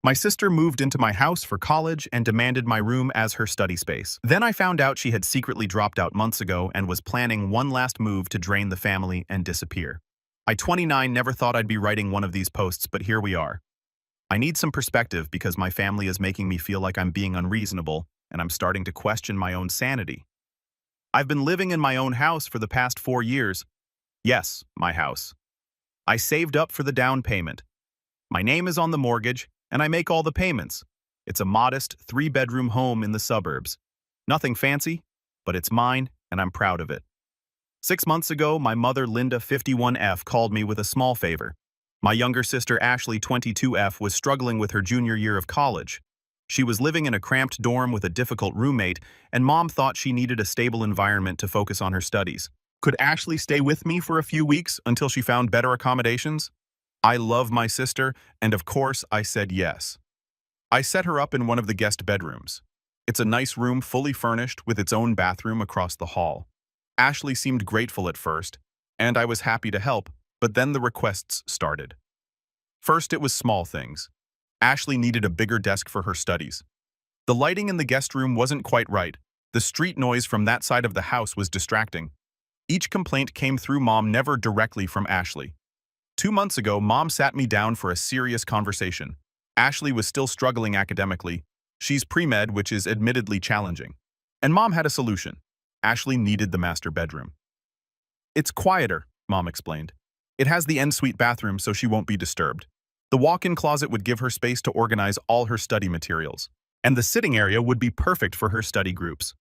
My sister moved into my house for college and demanded my room as her study space. Then I found out she had secretly dropped out months ago and was planning one last move to drain the family and disappear. I, 29, never thought I'd be writing one of these posts, but here we are. I need some perspective because my family is making me feel like I'm being unreasonable, and I'm starting to question my own sanity. I've been living in my own house for the past 4 years. Yes, my house. I saved up for the down payment. My name is on the mortgage, and I make all the payments. It's a modest 3-bedroom home in the suburbs. Nothing fancy, but it's mine, and I'm proud of it. 6 months ago, my mother, Linda, 51F, called me with a small favor. My younger sister, Ashley, 22F, was struggling with her junior year of college. She was living in a cramped dorm with a difficult roommate, and Mom thought she needed a stable environment to focus on her studies. Could Ashley stay with me for a few weeks until she found better accommodations? I love my sister, and of course I said yes. I set her up in one of the guest bedrooms. It's a nice room fully furnished with its own bathroom across the hall. Ashley seemed grateful at first, and I was happy to help, but then the requests started. First, it was small things. Ashley needed a bigger desk for her studies. The lighting in the guest room wasn't quite right. The street noise from that side of the house was distracting. Each complaint came through Mom, never directly from Ashley. 2 months ago, Mom sat me down for a serious conversation. Ashley was still struggling academically. She's pre-med, which is admittedly challenging. And Mom had a solution. Ashley needed the master bedroom. It's quieter, Mom explained. It has the ensuite bathroom so she won't be disturbed. The walk-in closet would give her space to organize all her study materials. And the sitting area would be perfect for her study groups.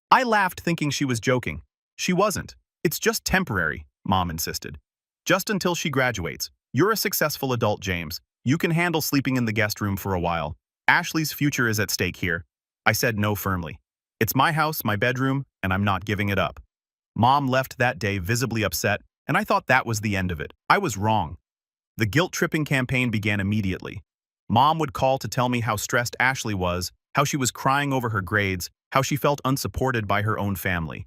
I laughed thinking she was joking. She wasn't. It's just temporary, Mom insisted. Just until she graduates. You're a successful adult, James. You can handle sleeping in the guest room for a while. Ashley's future is at stake here. I said no firmly. It's my house, my bedroom, and I'm not giving it up. Mom left that day visibly upset, and I thought that was the end of it. I was wrong. The guilt-tripping campaign began immediately. Mom would call to tell me how stressed Ashley was, how she was crying over her grades, how she felt unsupported by her own family.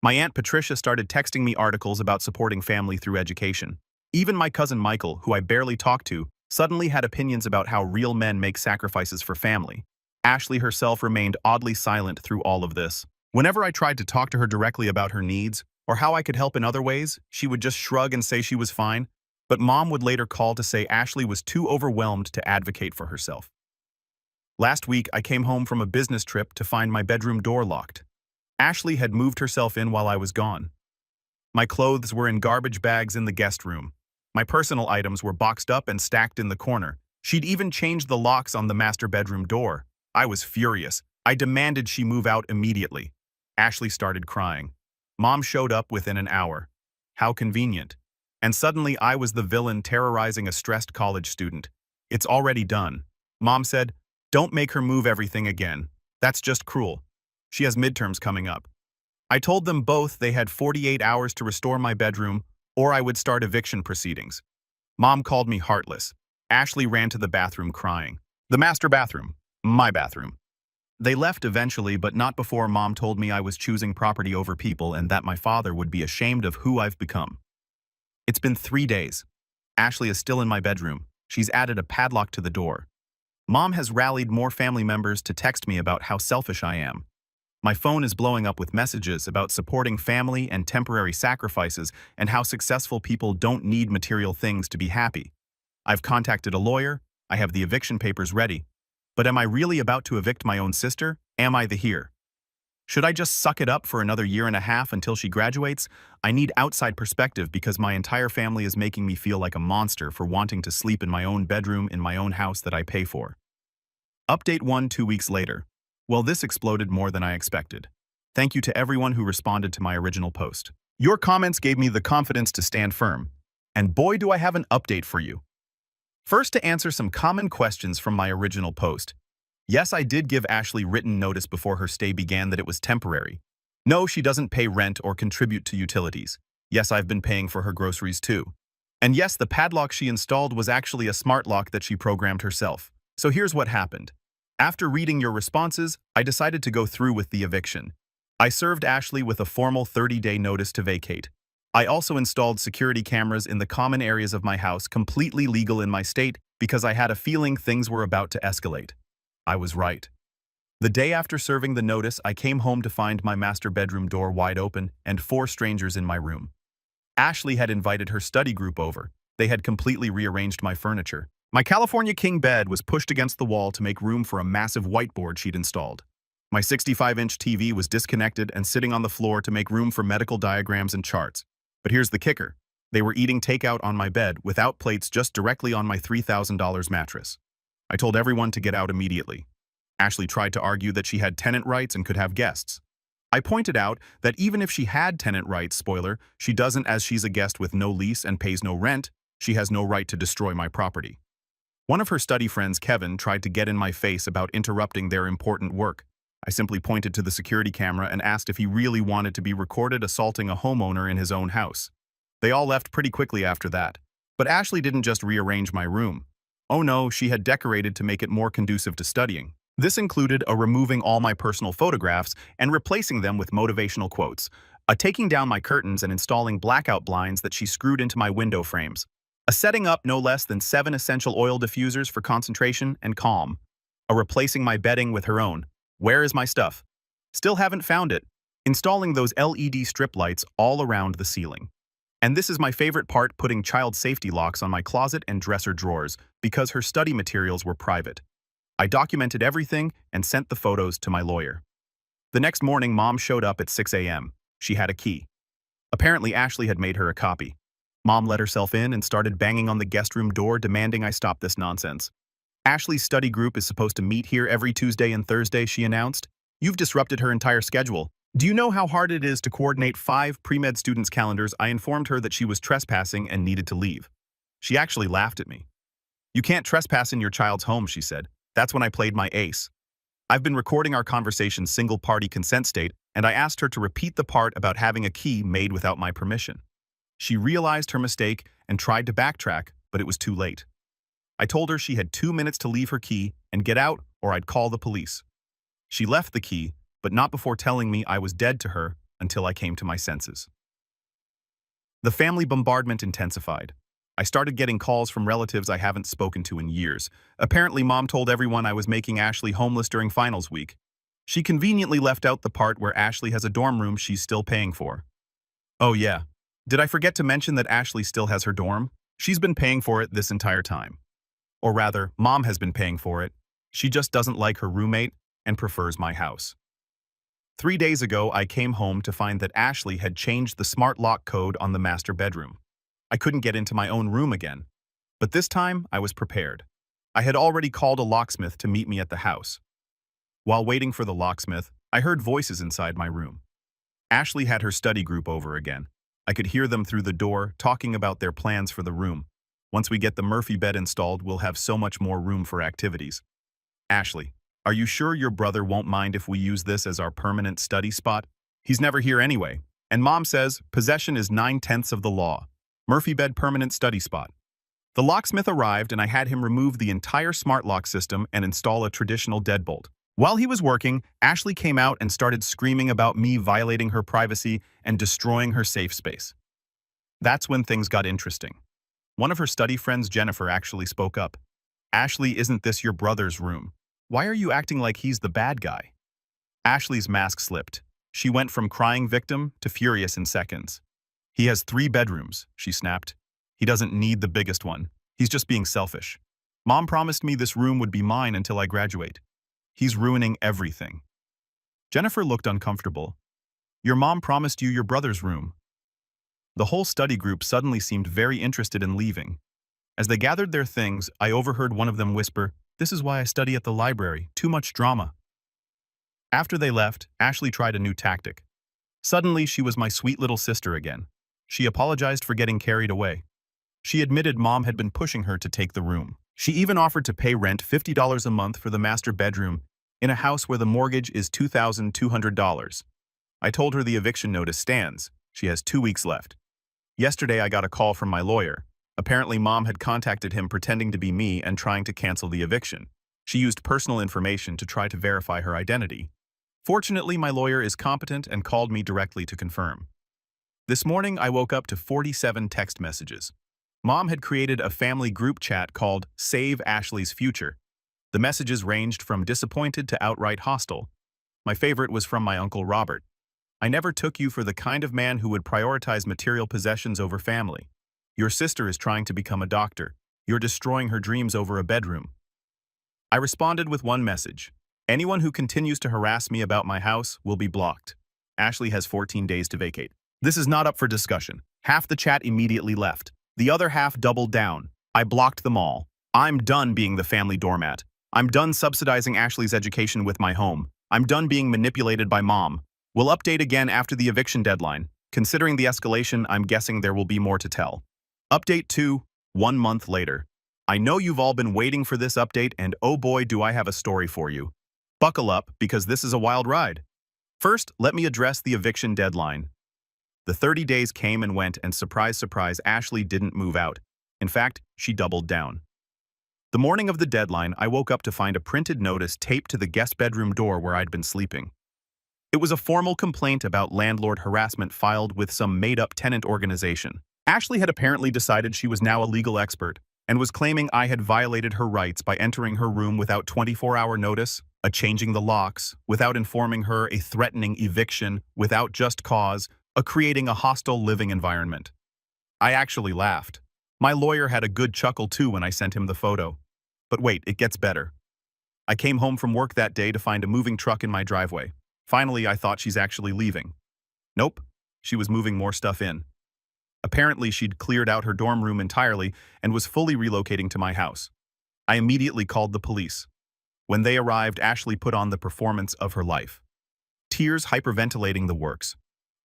My Aunt Patricia started texting me articles about supporting family through education. Even my cousin Michael, who I barely talked to, suddenly had opinions about how real men make sacrifices for family. Ashley herself remained oddly silent through all of this. Whenever I tried to talk to her directly about her needs, or how I could help in other ways, she would just shrug and say she was fine. But Mom would later call to say Ashley was too overwhelmed to advocate for herself. Last week, I came home from a business trip to find my bedroom door locked. Ashley had moved herself in while I was gone. My clothes were in garbage bags in the guest room. My personal items were boxed up and stacked in the corner. She'd even changed the locks on the master bedroom door. I was furious. I demanded she move out immediately. Ashley started crying. Mom showed up within an hour. How convenient. And suddenly I was the villain terrorizing a stressed college student. It's already done. Mom said, "Don't make her move everything again. That's just cruel. She has midterms coming up." I told them both they had 48 hours to restore my bedroom, or I would start eviction proceedings. Mom called me heartless. Ashley ran to the bathroom crying. The master bathroom. My bathroom. They left eventually, but not before Mom told me I was choosing property over people and that my father would be ashamed of who I've become. It's been 3 days. Ashley is still in my bedroom. She's added a padlock to the door. Mom has rallied more family members to text me about how selfish I am. My phone is blowing up with messages about supporting family and temporary sacrifices and how successful people don't need material things to be happy. I've contacted a lawyer. I have the eviction papers ready. But am I really about to evict my own sister? Am I the here? Should I just suck it up for another 1.5 years until she graduates? I need outside perspective because my entire family is making me feel like a monster for wanting to sleep in my own bedroom in my own house that I pay for. Update 1 2 weeks later. Well, this exploded more than I expected. Thank you to everyone who responded to my original post. Your comments gave me the confidence to stand firm. And boy, do I have an update for you. First, to answer some common questions from my original post. Yes, I did give Ashley written notice before her stay began that it was temporary. No, she doesn't pay rent or contribute to utilities. Yes, I've been paying for her groceries too. And yes, the padlock she installed was actually a smart lock that she programmed herself. So here's what happened. After reading your responses, I decided to go through with the eviction. I served Ashley with a formal 30-day notice to vacate. I also installed security cameras in the common areas of my house, completely legal in my state, because I had a feeling things were about to escalate. I was right. The day after serving the notice, I came home to find my master bedroom door wide open and 4 strangers in my room. Ashley had invited her study group over. They had completely rearranged my furniture. My California king bed was pushed against the wall to make room for a massive whiteboard she'd installed. My 65-inch TV was disconnected and sitting on the floor to make room for medical diagrams and charts. But here's the kicker. They were eating takeout on my bed without plates, just directly on my $3,000 mattress. I told everyone to get out immediately. Ashley tried to argue that she had tenant rights and could have guests. I pointed out that even if she had tenant rights, spoiler, she doesn't, as she's a guest with no lease and pays no rent. She has no right to destroy my property. One of her study friends, Kevin, tried to get in my face about interrupting their important work. I simply pointed to the security camera and asked if he really wanted to be recorded assaulting a homeowner in his own house. They all left pretty quickly after that. But Ashley didn't just rearrange my room. Oh no, she had decorated to make it more conducive to studying. This included removing all my personal photographs and replacing them with motivational quotes, taking down my curtains and installing blackout blinds that she screwed into my window frames, setting up no less than 7 essential oil diffusers for concentration and calm, replacing my bedding with her own. Where is my stuff? Still haven't found it. Installing those LED strip lights all around the ceiling. And this is my favorite part, putting child safety locks on my closet and dresser drawers because her study materials were private. I documented everything and sent the photos to my lawyer. The next morning, Mom showed up at 6 a.m. She had a key. Apparently, Ashley had made her a copy. Mom let herself in and started banging on the guest room door, demanding I stop this nonsense. Ashley's study group is supposed to meet here every Tuesday and Thursday, she announced. You've disrupted her entire schedule. Do you know how hard it is to coordinate 5 pre-med students' calendars? I informed her that she was trespassing and needed to leave. She actually laughed at me. You can't trespass in your child's home, she said. That's when I played my ace. I've been recording our conversation single-party consent state, and I asked her to repeat the part about having a key made without my permission. She realized her mistake and tried to backtrack, but it was too late. I told her she had 2 minutes to leave her key and get out, or I'd call the police. She left the key, but not before telling me I was dead to her until I came to my senses. The family bombardment intensified. I started getting calls from relatives I haven't spoken to in years. Apparently, Mom told everyone I was making Ashley homeless during finals week. She conveniently left out the part where Ashley has a dorm room she's still paying for. Oh yeah, did I forget to mention that Ashley still has her dorm? She's been paying for it this entire time. Or rather, Mom has been paying for it. She just doesn't like her roommate and prefers my house. 3 days ago, I came home to find that Ashley had changed the smart lock code on the master bedroom. I couldn't get into my own room again. But this time, I was prepared. I had already called a locksmith to meet me at the house. While waiting for the locksmith, I heard voices inside my room. Ashley had her study group over again. I could hear them through the door, talking about their plans for the room. Once we get the Murphy bed installed, we'll have so much more room for activities. Ashley, are you sure your brother won't mind if we use this as our permanent study spot? He's never here anyway. And Mom says possession is 9/10 of the law. Murphy bed permanent study spot. The locksmith arrived and I had him remove the entire smart lock system and install a traditional deadbolt. While he was working, Ashley came out and started screaming about me violating her privacy and destroying her safe space. That's when things got interesting. One of her study friends, Jennifer, actually spoke up. Ashley, isn't this your brother's room? Why are you acting like he's the bad guy? Ashley's mask slipped. She went from crying victim to furious in seconds. He has 3 bedrooms, she snapped. He doesn't need the biggest one. He's just being selfish. Mom promised me this room would be mine until I graduate. He's ruining everything. Jennifer looked uncomfortable. Your mom promised you your brother's room. The whole study group suddenly seemed very interested in leaving. As they gathered their things, I overheard one of them whisper, "This is why I study at the library. Too much drama." After they left, Ashley tried a new tactic. Suddenly, she was my sweet little sister again. She apologized for getting carried away. She admitted Mom had been pushing her to take the room. She even offered to pay rent $50 a month for the master bedroom in a house where the mortgage is $2,200. I told her the eviction notice stands. She has 2 weeks left. Yesterday, I got a call from my lawyer. Apparently, Mom had contacted him pretending to be me and trying to cancel the eviction. She used personal information to try to verify her identity. Fortunately, my lawyer is competent and called me directly to confirm. This morning, I woke up to 47 text messages. Mom had created a family group chat called Save Ashley's Future. The messages ranged from disappointed to outright hostile. My favorite was from my Uncle Robert. I never took you for the kind of man who would prioritize material possessions over family. Your sister is trying to become a doctor. You're destroying her dreams over a bedroom. I responded with one message. Anyone who continues to harass me about my house will be blocked. Ashley has 14 days to vacate. This is not up for discussion. Half the chat immediately left. The other half doubled down. I blocked them all. I'm done being the family doormat. I'm done subsidizing Ashley's education with my home. I'm done being manipulated by mom. We'll update again after the eviction deadline. Considering the escalation, I'm guessing there will be more to tell. Update 2, 1 month later. I know you've all been waiting for this update, and oh boy do I have a story for you. Buckle up, because this is a wild ride. First, let me address the eviction deadline. The 30 days came and went, and surprise, surprise, Ashley didn't move out. In fact, she doubled down. The morning of the deadline, I woke up to find a printed notice taped to the guest bedroom door where I'd been sleeping. It was a formal complaint about landlord harassment filed with some made-up tenant organization. Ashley had apparently decided she was now a legal expert and was claiming I had violated her rights by entering her room without 24-hour notice, a changing the locks, without informing her, a threatening eviction, without just cause, a creating a hostile living environment. I actually laughed. My lawyer had a good chuckle too when I sent him the photo. But wait, it gets better. I came home from work that day to find a moving truck in my driveway. Finally, I thought she's actually leaving. Nope, she was moving more stuff in. Apparently, she'd cleared out her dorm room entirely and was fully relocating to my house. I immediately called the police. When they arrived, Ashley put on the performance of her life. Tears hyperventilating the works.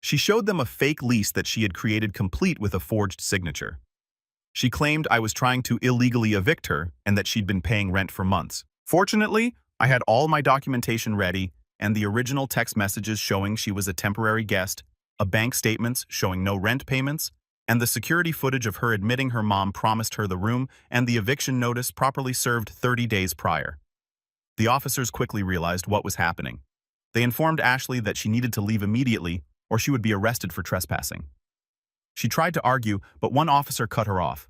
She showed them a fake lease that she had created complete with a forged signature. She claimed I was trying to illegally evict her and that she'd been paying rent for months. Fortunately, I had all my documentation ready and the original text messages showing she was a temporary guest, a bank statements showing no rent payments, and the security footage of her admitting her mom promised her the room and the eviction notice properly served 30 days prior. The officers quickly realized what was happening. They informed Ashley that she needed to leave immediately or she would be arrested for trespassing. She tried to argue, but one officer cut her off.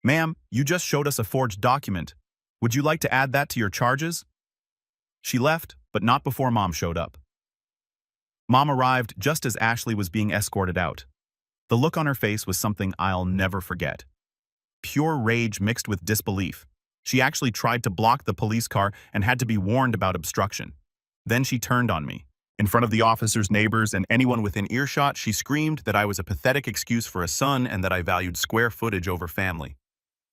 "Ma'am, you just showed us a forged document. Would you like to add that to your charges?" She left, but not before Mom showed up. Mom arrived just as Ashley was being escorted out. The look on her face was something I'll never forget. Pure rage mixed with disbelief. She actually tried to block the police car and had to be warned about obstruction. Then she turned on me. In front of the officers' neighbors and anyone within earshot, she screamed that I was a pathetic excuse for a son and that I valued square footage over family.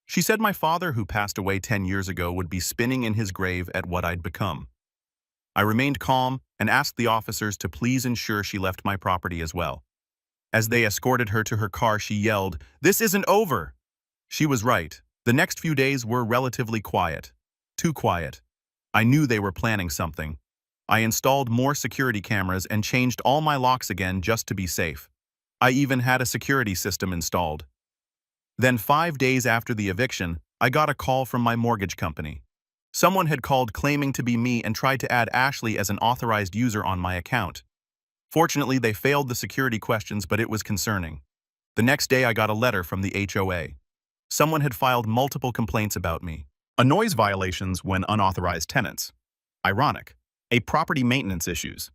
She said my father, who passed away 10 years ago, would be spinning in his grave at what I'd become. I remained calm and asked the officers to please ensure she left my property as well. As they escorted her to her car, she yelled, "This isn't over!" She was right. The next few days were relatively quiet. Too quiet. I knew they were planning something. I installed more security cameras and changed all my locks again just to be safe. I even had a security system installed. Then 5 days after the eviction, I got a call from my mortgage company. Someone had called claiming to be me and tried to add Ashley as an authorized user on my account. Fortunately, they failed the security questions, but it was concerning. The next day, I got a letter from the HOA. Someone had filed multiple complaints about me. A noise violations when unauthorized tenants. Ironic. A property maintenance issues.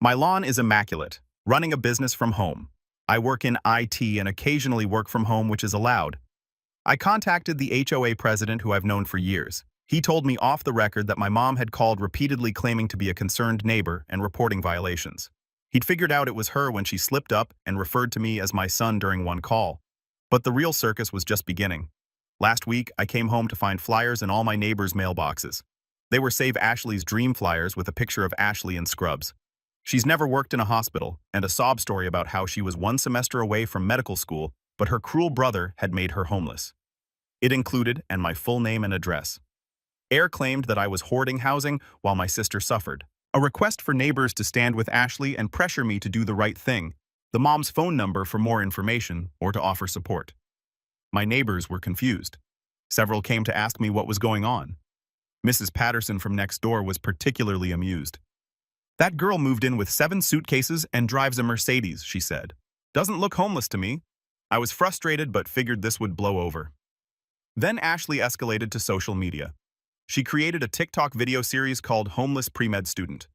My lawn is immaculate, running a business from home. I work in IT and occasionally work from home, which is allowed. I contacted the HOA president, who I've known for years. He told me off the record that my mom had called repeatedly claiming to be a concerned neighbor and reporting violations. He'd figured out it was her when she slipped up and referred to me as my son during one call. But the real circus was just beginning. Last week, I came home to find flyers in all my neighbors' mailboxes. They were Save Ashley's Dream flyers with a picture of Ashley in scrubs. She's never worked in a hospital, and a sob story about how she was 1 semester away from medical school, but her cruel brother had made her homeless. It included, and my full name and address. Air claimed that I was hoarding housing while my sister suffered. A request for neighbors to stand with Ashley and pressure me to do the right thing. The mom's phone number for more information or to offer support. My neighbors were confused. Several came to ask me what was going on. Mrs. Patterson from next door was particularly amused. "That girl moved in with 7 suitcases and drives a Mercedes," she said. "Doesn't look homeless to me." I was frustrated but figured this would blow over. Then Ashley escalated to social media. She created a TikTok video series called Homeless Pre-Med Student.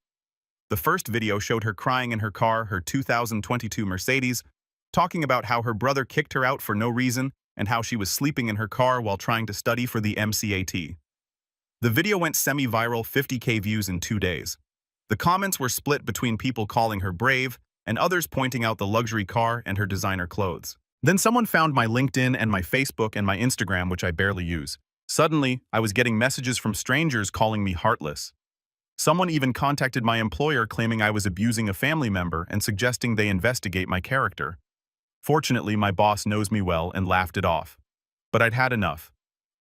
The first video showed her crying in her car, her 2022 Mercedes, talking about how her brother kicked her out for no reason and how she was sleeping in her car while trying to study for the MCAT. The video went semi-viral, 50K views in 2 days. The comments were split between people calling her brave and others pointing out the luxury car and her designer clothes. Then someone found my LinkedIn and my Facebook and my Instagram, which I barely use. Suddenly, I was getting messages from strangers calling me heartless. Someone even contacted my employer claiming I was abusing a family member and suggesting they investigate my character. Fortunately, my boss knows me well and laughed it off. But I'd had enough.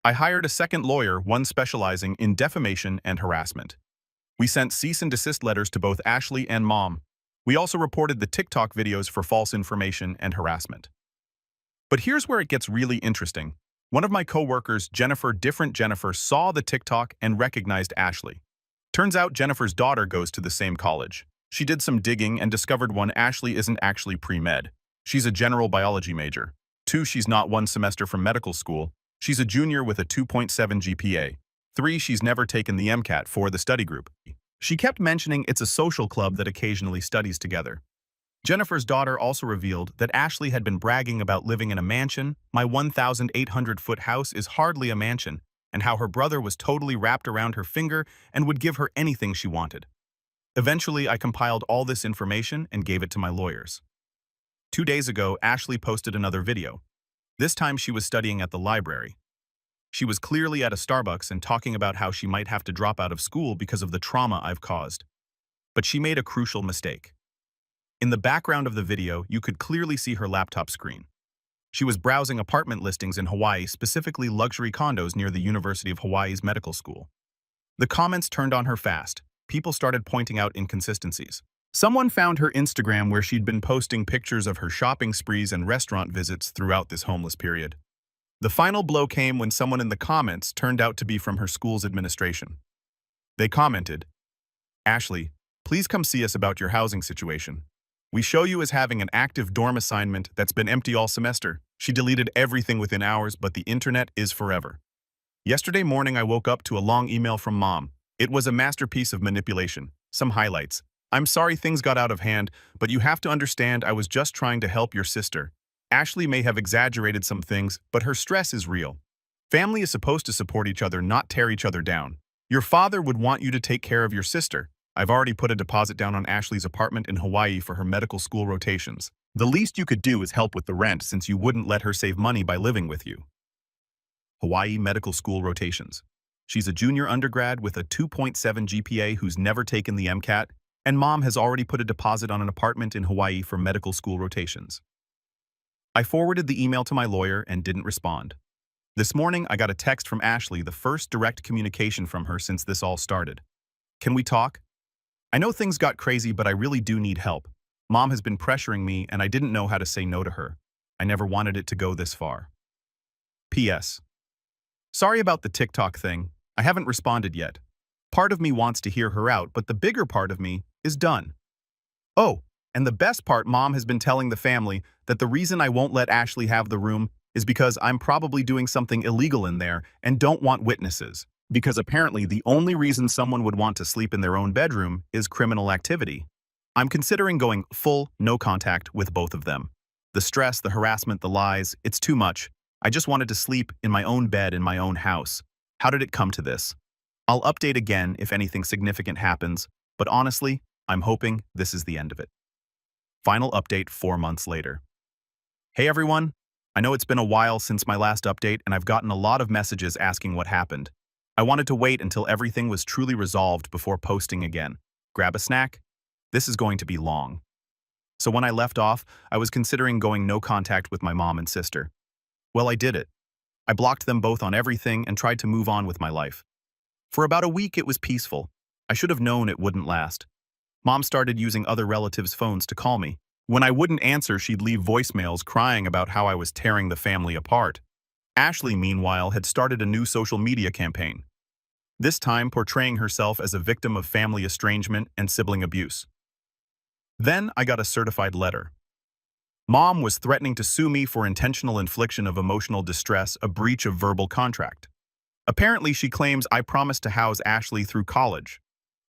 I hired a second lawyer, one specializing in defamation and harassment. We sent cease and desist letters to both Ashley and Mom. We also reported the TikTok videos for false information and harassment. But here's where it gets really interesting. One of my coworkers, different Jennifer, saw the TikTok and recognized Ashley. Turns out Jennifer's daughter goes to the same college. She did some digging and discovered 1, Ashley isn't actually pre-med. She's a general biology major. 2, she's not 1 semester from medical school. She's a junior with a 2.7 GPA. 3, she's never taken the MCAT for the study group. She kept mentioning it's a social club that occasionally studies together. Jennifer's daughter also revealed that Ashley had been bragging about living in a mansion. My 1,800-foot house is hardly a mansion, and how her brother was totally wrapped around her finger and would give her anything she wanted. Eventually, I compiled all this information and gave it to my lawyers. 2 days ago, Ashley posted another video. This time she was studying at the library. She was clearly at a Starbucks and talking about how she might have to drop out of school because of the trauma I've caused. But she made a crucial mistake. In the background of the video, you could clearly see her laptop screen. She was browsing apartment listings in Hawaii, specifically luxury condos near the University of Hawaii's medical school. The comments turned on her fast. People started pointing out inconsistencies. Someone found her Instagram where she'd been posting pictures of her shopping sprees and restaurant visits throughout this homeless period. The final blow came when someone in the comments turned out to be from her school's administration. They commented, "Ashley, please come see us about your housing situation. We show you as having an active dorm assignment that's been empty all semester." She deleted everything within hours, but the internet is forever. Yesterday morning, I woke up to a long email from Mom. It was a masterpiece of manipulation. Some highlights. "I'm sorry things got out of hand, but you have to understand I was just trying to help your sister. Ashley may have exaggerated some things, but her stress is real. Family is supposed to support each other, not tear each other down. Your father would want you to take care of your sister. I've already put a deposit down on Ashley's apartment in Hawaii for her medical school rotations. The least you could do is help with the rent since you wouldn't let her save money by living with you." Hawaii medical school rotations. She's a junior undergrad with a 2.7 GPA who's never taken the MCAT, and Mom has already put a deposit on an apartment in Hawaii for medical school rotations. I forwarded the email to my lawyer and didn't respond. This morning, I got a text from Ashley, the first direct communication from her since this all started. "Can we talk? I know things got crazy, but I really do need help. Mom has been pressuring me, and I didn't know how to say no to her. I never wanted it to go this far. P.S. Sorry about the TikTok thing. I haven't responded yet. Part of me wants to hear her out, but the bigger part of me is done. Oh, and the best part, Mom has been telling the family that the reason I won't let Ashley have the room is because I'm probably doing something illegal in there and don't want witnesses. Because apparently the only reason someone would want to sleep in their own bedroom is criminal activity. I'm considering going full no contact with both of them. The stress, the harassment, the lies, it's too much. I just wanted to sleep in my own bed in my own house. How did it come to this? I'll update again if anything significant happens, but honestly, I'm hoping this is the end of it." Final update 4 months later. Hey everyone, I know it's been a while since my last update and I've gotten a lot of messages asking what happened. I wanted to wait until everything was truly resolved before posting again. Grab a snack? This is going to be long. So when I left off, I was considering going no contact with my mom and sister. Well, I did it. I blocked them both on everything and tried to move on with my life. For about a week, it was peaceful. I should have known it wouldn't last. Mom started using other relatives' phones to call me. When I wouldn't answer, she'd leave voicemails crying about how I was tearing the family apart. Ashley, meanwhile, had started a new social media campaign, this time portraying herself as a victim of family estrangement and sibling abuse. Then I got a certified letter. Mom was threatening to sue me for intentional infliction of emotional distress, a breach of verbal contract. Apparently, she claims I promised to house Ashley through college,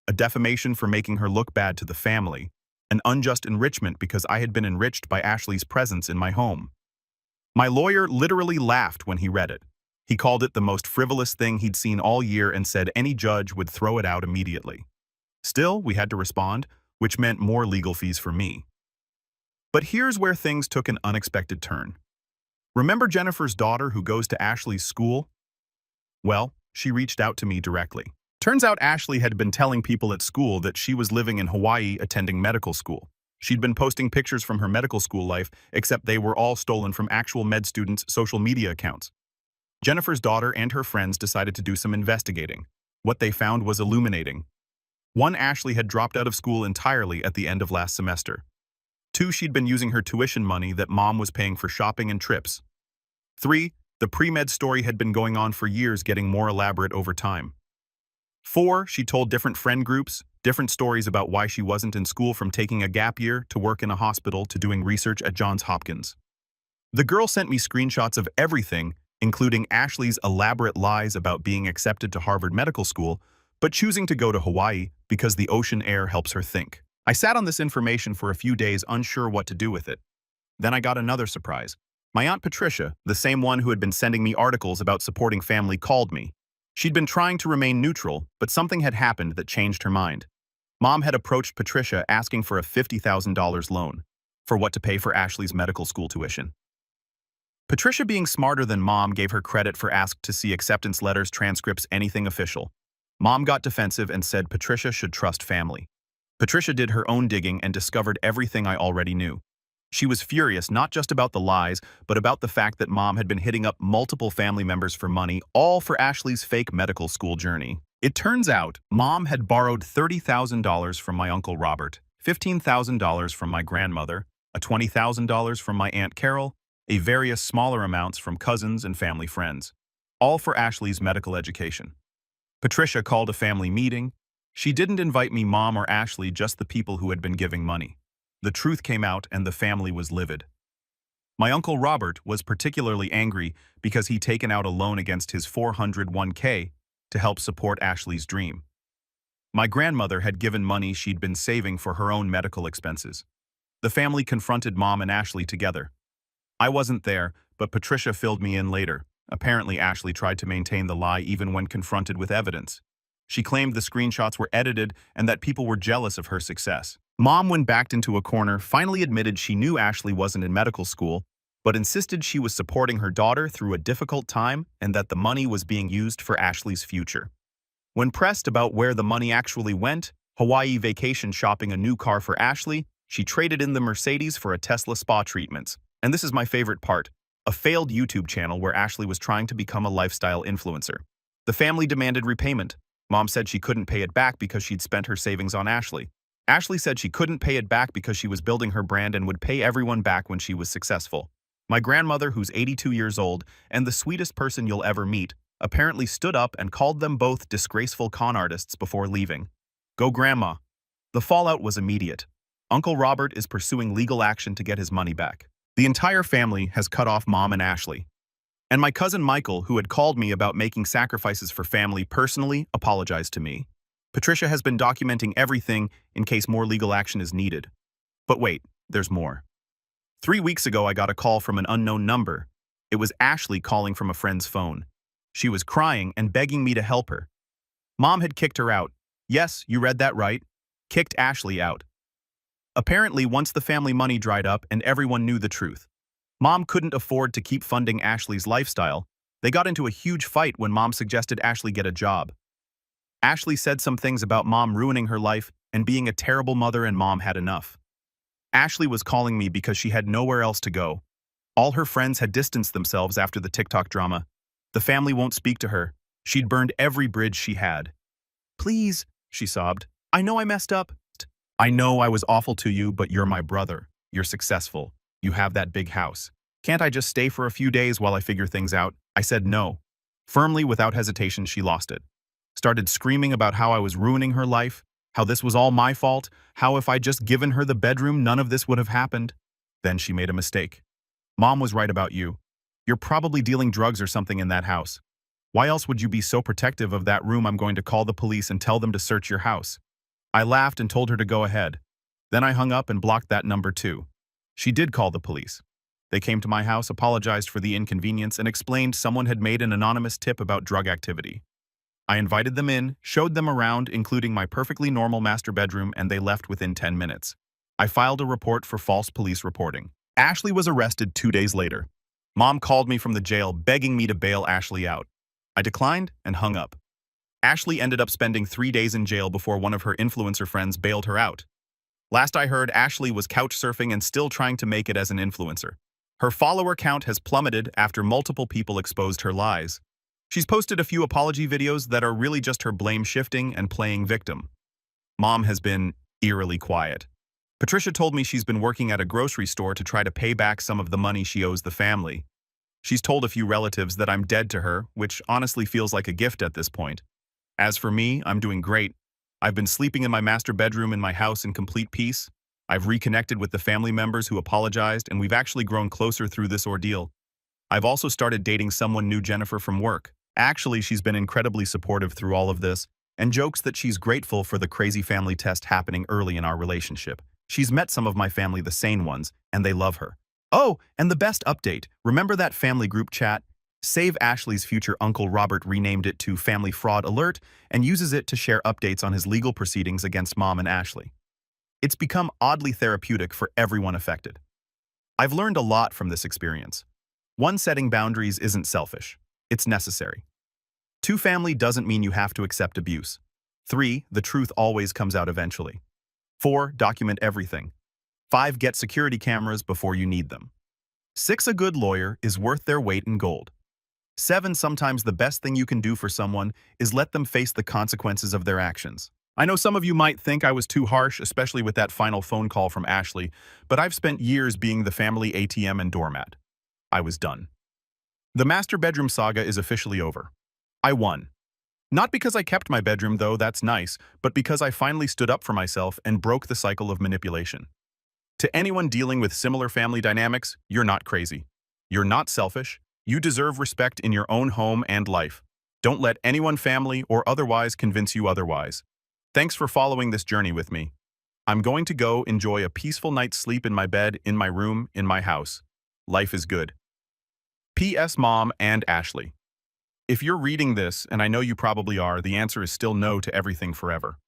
a defamation for making her look bad to the family, an unjust enrichment because I had been enriched by Ashley's presence in my home. My lawyer literally laughed when he read it. He called it the most frivolous thing he'd seen all year and said any judge would throw it out immediately. Still, we had to respond, which meant more legal fees for me. But here's where things took an unexpected turn. Remember Jennifer's daughter who goes to Ashley's school? Well, she reached out to me directly. Turns out Ashley had been telling people at school that she was living in Hawaii attending medical school. She'd been posting pictures from her medical school life, except they were all stolen from actual med students' social media accounts. Jennifer's daughter and her friends decided to do some investigating. What they found was illuminating. 1, Ashley had dropped out of school entirely at the end of last semester. 2, she'd been using her tuition money that Mom was paying for shopping and trips. 3, the pre-med story had been going on for years, getting more elaborate over time. 4, she told different friend groups, different stories about why she wasn't in school, from taking a gap year to work in a hospital to doing research at Johns Hopkins. The girl sent me screenshots of everything, including Ashley's elaborate lies about being accepted to Harvard Medical School, but choosing to go to Hawaii because the ocean air helps her think. I sat on this information for a few days, unsure what to do with it. Then I got another surprise. My Aunt Patricia, the same one who had been sending me articles about supporting family, called me. She'd been trying to remain neutral, but something had happened that changed her mind. Mom had approached Patricia asking for a $50,000 loan. For what? To pay for Ashley's medical school tuition. Patricia, being smarter than Mom, gave her credit for asked to see acceptance letters, transcripts, anything official. Mom got defensive and said Patricia should trust family. Patricia did her own digging and discovered everything I already knew. She was furious not just about the lies, but about the fact that Mom had been hitting up multiple family members for money, all for Ashley's fake medical school journey. It turns out Mom had borrowed $30,000 from my Uncle Robert, $15,000 from my grandmother, a $20,000 from my Aunt Carol, a various smaller amounts from cousins and family friends, all for Ashley's medical education. Patricia called a family meeting. She didn't invite me, Mom, or Ashley, just the people who had been giving money. The truth came out and the family was livid. My Uncle Robert was particularly angry because he'd taken out a loan against his 401k to help support Ashley's dream. My grandmother had given money she'd been saving for her own medical expenses. The family confronted Mom and Ashley together. I wasn't there, but Patricia filled me in later. Apparently, Ashley tried to maintain the lie even when confronted with evidence. She claimed the screenshots were edited and that people were jealous of her success. Mom, when backed into a corner, finally admitted she knew Ashley wasn't in medical school, but insisted she was supporting her daughter through a difficult time and that the money was being used for Ashley's future. When pressed about where the money actually went, Hawaii vacation shopping, a new car for Ashley, she traded in the Mercedes for a Tesla spa treatments. And this is my favorite part, a failed YouTube channel where Ashley was trying to become a lifestyle influencer. The family demanded repayment. Mom said she couldn't pay it back because she'd spent her savings on Ashley. Ashley said she couldn't pay it back because she was building her brand and would pay everyone back when she was successful. My grandmother, who's 82 years old and the sweetest person you'll ever meet, apparently stood up and called them both disgraceful con artists before leaving. Go, Grandma. The fallout was immediate. Uncle Robert is pursuing legal action to get his money back. The entire family has cut off Mom and Ashley. And my cousin Michael, who had called me about making sacrifices for family, personally apologized to me. Patricia has been documenting everything in case more legal action is needed. But wait, there's more. 3 weeks ago, I got a call from an unknown number. It was Ashley calling from a friend's phone. She was crying and begging me to help her. Mom had kicked her out. Yes, you read that right. Kicked Ashley out. Apparently, once the family money dried up and everyone knew the truth, Mom couldn't afford to keep funding Ashley's lifestyle. They got into a huge fight when Mom suggested Ashley get a job. Ashley said some things about Mom ruining her life and being a terrible mother, and Mom had enough. Ashley was calling me because she had nowhere else to go. All her friends had distanced themselves after the TikTok drama. The family won't speak to her. She'd burned every bridge she had. Please, she sobbed. I know I messed up. I know I was awful to you, but you're my brother. You're successful. You have that big house. Can't I just stay for a few days while I figure things out? I said no. Firmly, without hesitation, she lost it. Started screaming about how I was ruining her life, how this was all my fault, how if I'd just given her the bedroom, none of this would have happened. Then she made a mistake. Mom was right about you. You're probably dealing drugs or something in that house. Why else would you be so protective of that room? I'm going to call the police and tell them to search your house. I laughed and told her to go ahead. Then I hung up and blocked that number too. She did call the police. They came to my house, apologized for the inconvenience, and explained someone had made an anonymous tip about drug activity. I invited them in, showed them around, including my perfectly normal master bedroom, and they left within 10 minutes. I filed a report for false police reporting. Ashley was arrested 2 days later. Mom called me from the jail begging me to bail Ashley out. I declined and hung up. Ashley ended up spending 3 days in jail before one of her influencer friends bailed her out. Last I heard, Ashley was couch surfing and still trying to make it as an influencer. Her follower count has plummeted after multiple people exposed her lies. She's posted a few apology videos that are really just her blame shifting and playing victim. Mom has been eerily quiet. Patricia told me she's been working at a grocery store to try to pay back some of the money she owes the family. She's told a few relatives that I'm dead to her, which honestly feels like a gift at this point. As for me, I'm doing great. I've been sleeping in my master bedroom in my house in complete peace. I've reconnected with the family members who apologized, and we've actually grown closer through this ordeal. I've also started dating someone new, Jennifer, from work. Actually, she's been incredibly supportive through all of this, and jokes that she's grateful for the crazy family test happening early in our relationship. She's met some of my family, the sane ones, and they love her. Oh, and the best update, remember that family group chat? Save Ashley's future uncle Robert renamed it to Family Fraud Alert and uses it to share updates on his legal proceedings against Mom and Ashley. It's become oddly therapeutic for everyone affected. I've learned a lot from this experience. 1, setting boundaries isn't selfish. It's necessary. 2, family doesn't mean you have to accept abuse. 3, the truth always comes out eventually. 4, document everything. 5, get security cameras before you need them. 6, a good lawyer is worth their weight in gold. 7, sometimes the best thing you can do for someone is let them face the consequences of their actions. I know some of you might think I was too harsh, especially with that final phone call from Ashley, but I've spent years being the family ATM and doormat. I was done. The master bedroom saga is officially over. I won. Not because I kept my bedroom, though that's nice, but because I finally stood up for myself and broke the cycle of manipulation. To anyone dealing with similar family dynamics, you're not crazy. You're not selfish. You deserve respect in your own home and life. Don't let anyone, family or otherwise, convince you otherwise. Thanks for following this journey with me. I'm going to go enjoy a peaceful night's sleep in my bed, in my room, in my house. Life is good. P.S. Mom and Ashley. If you're reading this, and I know you probably are, the answer is still no to everything forever.